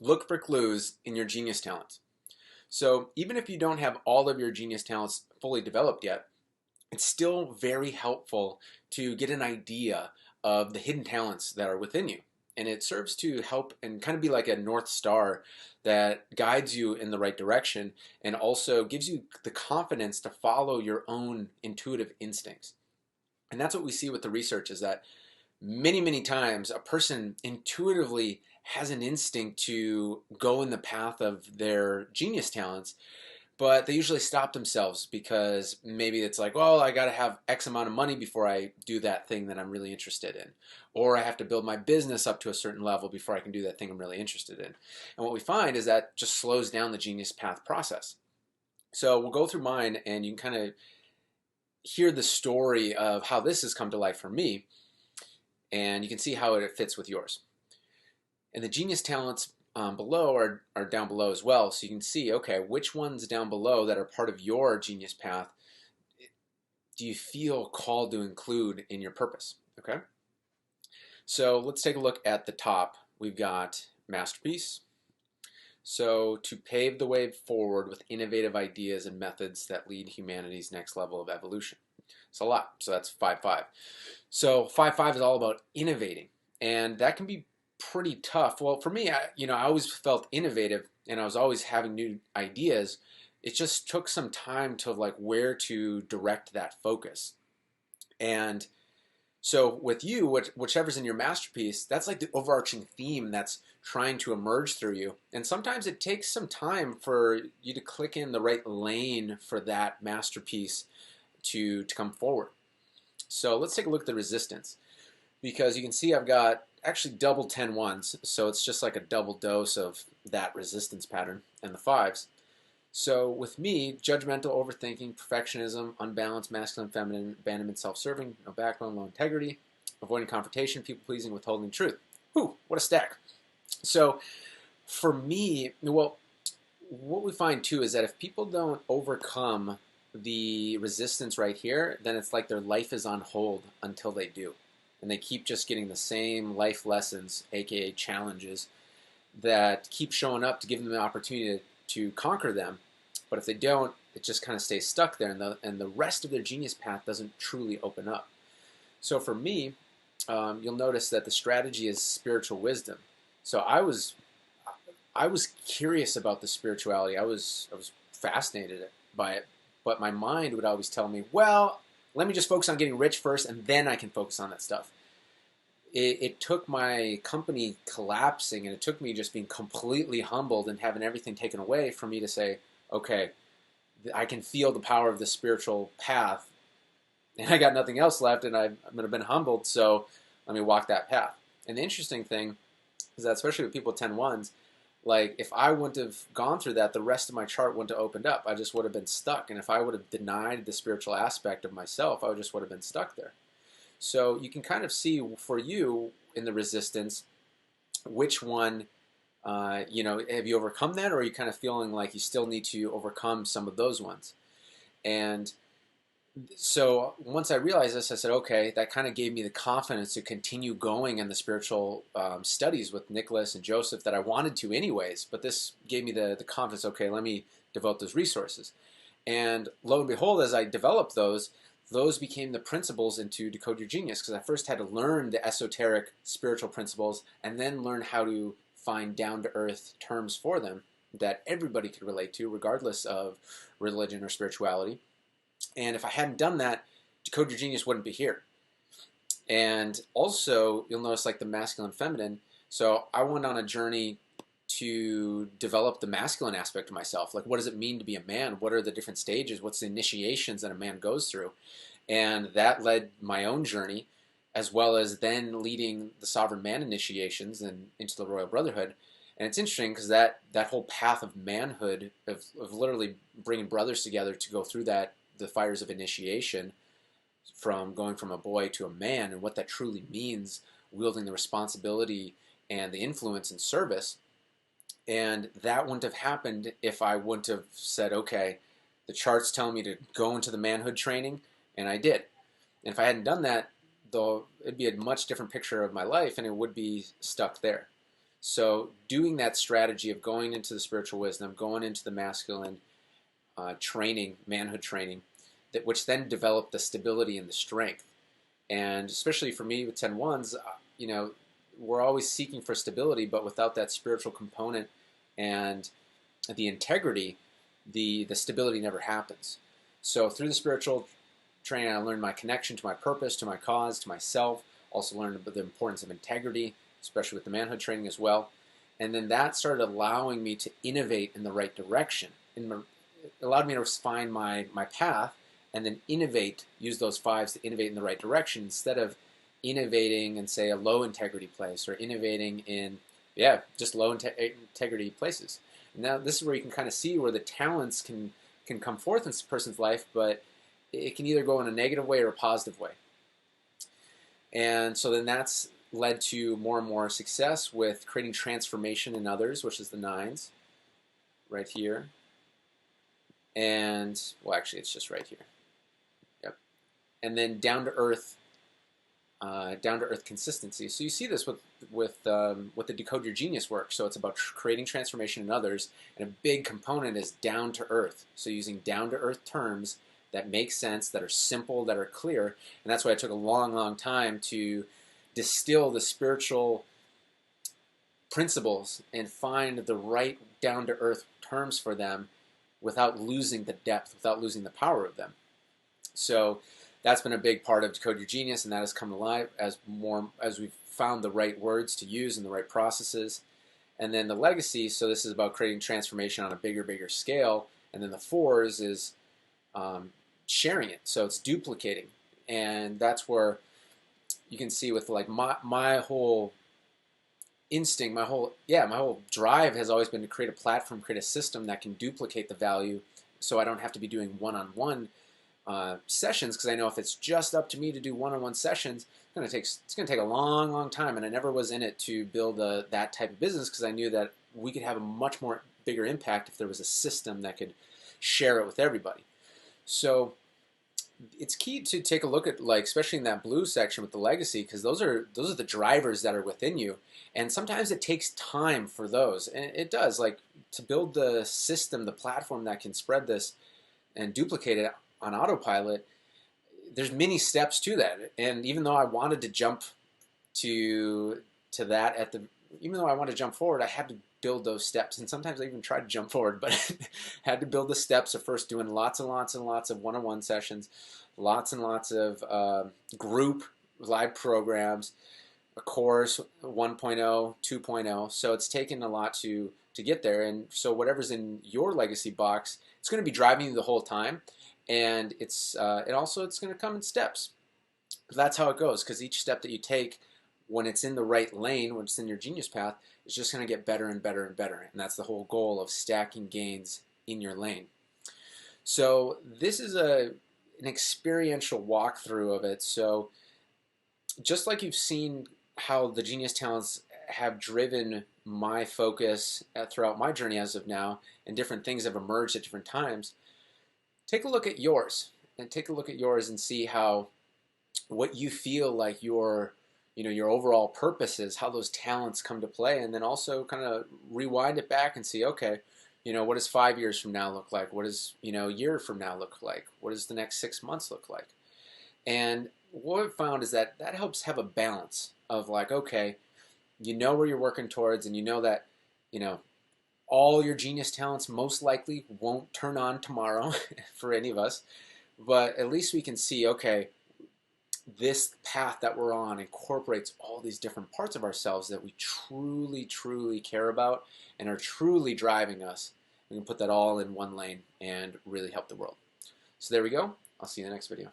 Look for clues in your genius talents. So even if you don't have all of your genius talents fully developed yet, it's still very helpful to get an idea of the hidden talents that are within you. And it serves to help and kind of be like a North Star that guides you in the right direction and also gives you the confidence to follow your own intuitive instincts. And that's what we see with the research is that many times a person intuitively has an instinct to go in the path of their genius talents, but they usually stop themselves because maybe it's like, well, I got to have X amount of money before I do that thing that I'm really interested in. Or I have to build my business up to a certain level before I can do that thing I'm really interested in. And what we find is that just slows down the genius path process. So we'll go through mine and you can kind of hear the story of how this has come to life for me. And you can see how it fits with yours. And the genius talents below are down below as well. So you can see, okay, which ones down below that are part of your genius path do you feel called to include in your purpose? Okay. So let's take a look at the top. We've got masterpiece. So to pave the way forward with innovative ideas and methods that lead humanity's next level of evolution. It's a lot. So that's 5-5. So 5-5 is all about innovating. And that can be pretty tough. Well, for me, I always felt innovative and I was always having new ideas. It just took some time to like where to direct that focus. And so with you, whichever's in your masterpiece, that's like the overarching theme that's trying to emerge through you. And sometimes it takes some time for you to click in the right lane for that masterpiece to come forward. So let's take a look at the resistance, because you can see I've got actually double 10 ones, so it's just like a double dose of that resistance pattern and the fives. So with me, judgmental, overthinking, perfectionism, unbalanced, masculine, feminine, abandonment, self-serving, no backbone, low integrity, avoiding confrontation, people-pleasing, withholding truth. Whew, what a stack. So for me, well, what we find too is that if people don't overcome the resistance right here, then it's like their life is on hold until they do. And they keep just getting the same life lessons, aka challenges, that keep showing up to give them the opportunity to conquer them. But if they don't, it just kind of stays stuck there, and the rest of their genius path doesn't truly open up. So for me, you'll notice that the strategy is spiritual wisdom. So I was curious about the spirituality. I was fascinated by it, but my mind would always tell me, well, let me just focus on getting rich first, and then I can focus on that stuff. It took my company collapsing, and it took me just being completely humbled and having everything taken away for me to say, okay, I can feel the power of the spiritual path, and I got nothing else left, and I'm going to have been humbled, so let me walk that path. And the interesting thing is that, especially with people with 10 ones, like if I wouldn't have gone through that, the rest of my chart wouldn't have opened up. I just would have been stuck. And if I would have denied the spiritual aspect of myself, I just would have been stuck there. So you can kind of see for you in the resistance, which one, have you overcome that, or are you kind of feeling like you still need to overcome some of those ones? And so once I realized this, I said, okay, that kind of gave me the confidence to continue going in the spiritual studies with Nicholas and Joseph that I wanted to anyways. But this gave me the confidence, okay, let me develop those resources. And lo and behold, as I developed those became the principles into Decode Your Genius, because I first had to learn the esoteric spiritual principles and then learn how to find down-to-earth terms for them that everybody could relate to, regardless of religion or spirituality. And if I hadn't done that, Decode Your Genius wouldn't be here. And also, you'll notice like the masculine, feminine. So I went on a journey to develop the masculine aspect of myself. Like, what does it mean to be a man? What are the different stages? What's the initiations that a man goes through? And that led my own journey, as well as then leading the Sovereign Man initiations and into the Royal Brotherhood. And it's interesting because that whole path of manhood, of literally bringing brothers together to go through the fires of initiation, from going from a boy to a man, and what that truly means, wielding the responsibility and the influence and service. And that wouldn't have happened if I wouldn't have said, okay, the chart's telling me to go into the manhood training, and I did. And if I hadn't done that, though, it'd be a much different picture of my life, and it would be stuck there. So doing that strategy of going into the spiritual wisdom, going into the masculine training, manhood training, which then developed the stability and the strength. And especially for me with 10-1s, we're always seeking for stability, but without that spiritual component and the integrity, the stability never happens. So through the spiritual training, I learned my connection to my purpose, to my cause, to myself. Also learned about the importance of integrity, especially with the manhood training as well. And then that started allowing me to innovate in the right direction. It allowed me to find my path and then innovate, use those 5s to innovate in the right direction instead of innovating in, say, a low integrity place or innovating in, just low integrity places. Now, this is where you can kind of see where the talents can come forth in a person's life, but it can either go in a negative way or a positive way. And so then that's led to more and more success with creating transformation in others, which is the 9s right here. And, well, actually, it's just right here. Yep. And then down to earth consistency. So you see this with the Decode Your Genius work. So it's about creating transformation in others, and a big component is down to earth. So using down to earth terms that make sense, that are simple, that are clear, and that's why it took a long, long time to distill the spiritual principles and find the right down to earth terms for them without losing the depth, without losing the power of them. So that's been a big part of Decode Your Genius, and that has come to life as we've found the right words to use and the right processes. And then the legacy, so this is about creating transformation on a bigger scale. And then the 4s is sharing it, so it's duplicating. And that's where you can see with like my whole instinct, my whole drive has always been to create a platform, create a system that can duplicate the value, so I don't have to be doing one-on-one sessions, because I know if it's just up to me to do one-on-one sessions, it's going to take a long time, and I never was in it to build that type of business, because I knew that we could have a much more bigger impact if there was a system that could share it with everybody. So it's key to take a look at, like, especially in that blue section with the legacy, because those are the drivers that are within you, and sometimes it takes time for those, and it does, like, to build the system, the platform that can spread this and duplicate it on autopilot. There's many steps to that, and even though I wanted to jump to that even though I wanted to jump forward, I had to build those steps, and sometimes I even tried to jump forward, but had to build the steps of first doing lots and lots of one-on-one sessions, lots and lots of group live programs, a course 1.0, 2.0. So it's taken a lot to get there, and so whatever's in your legacy box, it's going to be driving you the whole time, and it's going to come in steps. But that's how it goes, because each step that you take, when it's in the right lane, when it's in your genius path, it's just going to get better and better and better. And that's the whole goal of stacking gains in your lane. So this is an experiential walkthrough of it. So just like you've seen how the genius talents have driven my focus throughout my journey as of now, and different things have emerged at different times, take a look at yours. And take a look at yours and see how what you feel like your overall purpose is, how those talents come to play, and then also kind of rewind it back and see, okay, what does 5 years from now look like? What does, a year from now look like? What does the next 6 months look like? And what I've found is that helps have a balance of, like, okay, where you're working towards, and that, all your genius talents most likely won't turn on tomorrow for any of us, but at least we can see, okay, this path that we're on incorporates all these different parts of ourselves that we truly care about and are truly driving us. We can put that all in one lane and really help the world. So there we go. I'll see you in the next video.